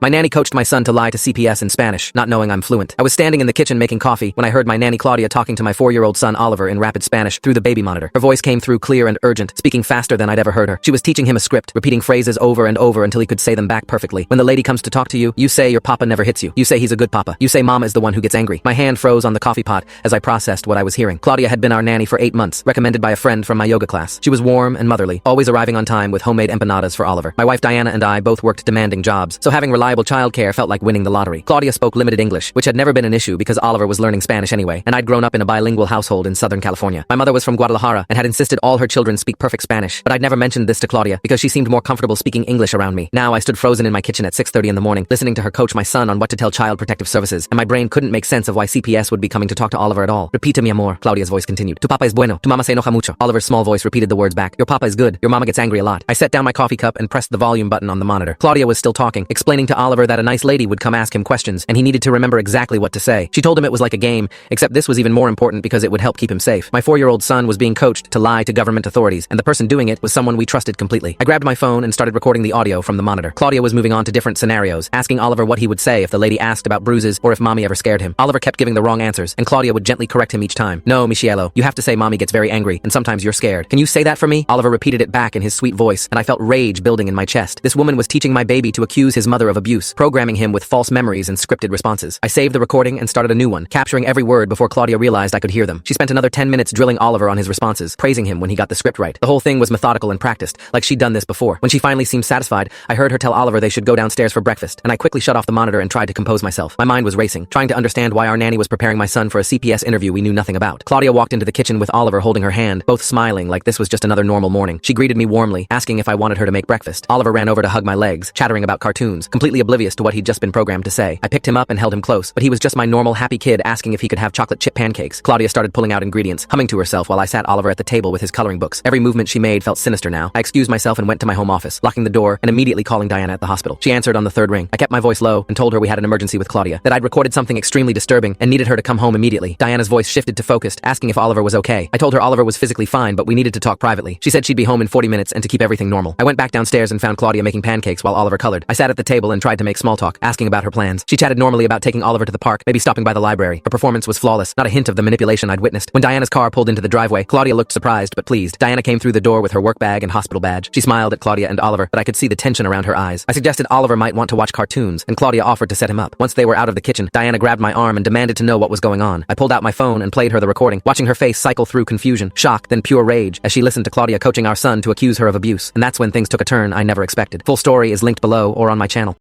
My nanny coached my son to lie to CPS in Spanish, not knowing I'm fluent. I was standing in the kitchen making coffee when I heard my nanny Claudia talking to my 4-year-old son Oliver in rapid Spanish through the baby monitor. Her voice came through clear and urgent, speaking faster than I'd ever heard her. She was teaching him a script, repeating phrases over and over until he could say them back perfectly. When the lady comes to talk to you, you say your papa never hits you. You say he's a good papa. You say mama is the one who gets angry. My hand froze on the coffee pot as I processed what I was hearing. Claudia had been our nanny for 8 months, recommended by a friend from my yoga class. She was warm and motherly, always arriving on time with homemade empanadas for Oliver. My wife Diana and I both worked demanding jobs, so having reliable childcare felt like winning the lottery. Claudia spoke limited English, which had never been an issue because Oliver was learning Spanish anyway, and I'd grown up in a bilingual household in Southern California. My mother was from Guadalajara and had insisted all her children speak perfect Spanish, but I'd never mentioned this to Claudia because she seemed more comfortable speaking English around me. Now I stood frozen in my kitchen at 6:30 in the morning, listening to her coach my son on what to tell Child Protective Services, and my brain couldn't make sense of why CPS would be coming to talk to Oliver at all. Repita mi amor, Claudia's voice continued. Tu papa es bueno, tu mama se enoja mucho. Oliver's small voice repeated the words back. Your papa is good, your mama gets angry a lot. I set down my coffee cup and pressed the volume button on the monitor. Claudia was still talking, explaining to Oliver that a nice lady would come ask him questions, and he needed to remember exactly what to say. She told him it was like a game, except this was even more important because it would help keep him safe. My 4-year-old son was being coached to lie to government authorities, and the person doing it was someone we trusted completely. I grabbed my phone and started recording the audio from the monitor. Claudia was moving on to different scenarios, asking Oliver what he would say if the lady asked about bruises or if mommy ever scared him. Oliver kept giving the wrong answers, and Claudia would gently correct him each time. No, Michielo, you have to say mommy gets very angry, and sometimes you're scared. Can you say that for me? Oliver repeated it back in his sweet voice, and I felt rage building in my chest. This woman was teaching my baby to accuse his mother of abuse, programming him with false memories and scripted responses. I saved the recording and started a new one, capturing every word before Claudia realized I could hear them. She spent another 10 minutes drilling Oliver on his responses, praising him when he got the script right. The whole thing was methodical and practiced, like she'd done this before. When she finally seemed satisfied, I heard her tell Oliver they should go downstairs for breakfast, and I quickly shut off the monitor and tried to compose myself. My mind was racing, trying to understand why our nanny was preparing my son for a CPS interview we knew nothing about. Claudia walked into the kitchen with Oliver holding her hand, both smiling like this was just another normal morning. She greeted me warmly, asking if I wanted her to make breakfast. Oliver ran over to hug my legs, chattering about cartoons, completely oblivious to what he'd just been programmed to say. I picked him up and held him close, but he was just my normal happy kid asking if he could have chocolate chip pancakes. Claudia started pulling out ingredients, humming to herself while I sat Oliver at the table with his coloring books. Every movement she made felt sinister now. I excused myself and went to my home office, locking the door and immediately calling Diana at the hospital. She answered on the 3rd ring. I kept my voice low and told her we had an emergency with Claudia, that I'd recorded something extremely disturbing and needed her to come home immediately. Diana's voice shifted to focused, asking if Oliver was okay. I told her Oliver was physically fine, but we needed to talk privately. She said she'd be home in 40 minutes and to keep everything normal. I went back downstairs and found Claudia making pancakes while Oliver colored. I sat at the table and tried to make small talk, asking about her plans. She chatted normally about taking Oliver to the park, maybe stopping by the library. Her performance was flawless, not a hint of the manipulation I'd witnessed. When Diana's car pulled into the driveway, Claudia looked surprised but pleased. Diana came through the door with her work bag and hospital badge. She smiled at Claudia and Oliver, but I could see the tension around her eyes. I suggested Oliver might want to watch cartoons, and Claudia offered to set him up. Once they were out of the kitchen, Diana grabbed my arm and demanded to know what was going on. I pulled out my phone and played her the recording, watching her face cycle through confusion, shock, then pure rage as she listened to Claudia coaching our son to accuse her of abuse. And that's when things took a turn I never expected. Full story is linked below or on my channel.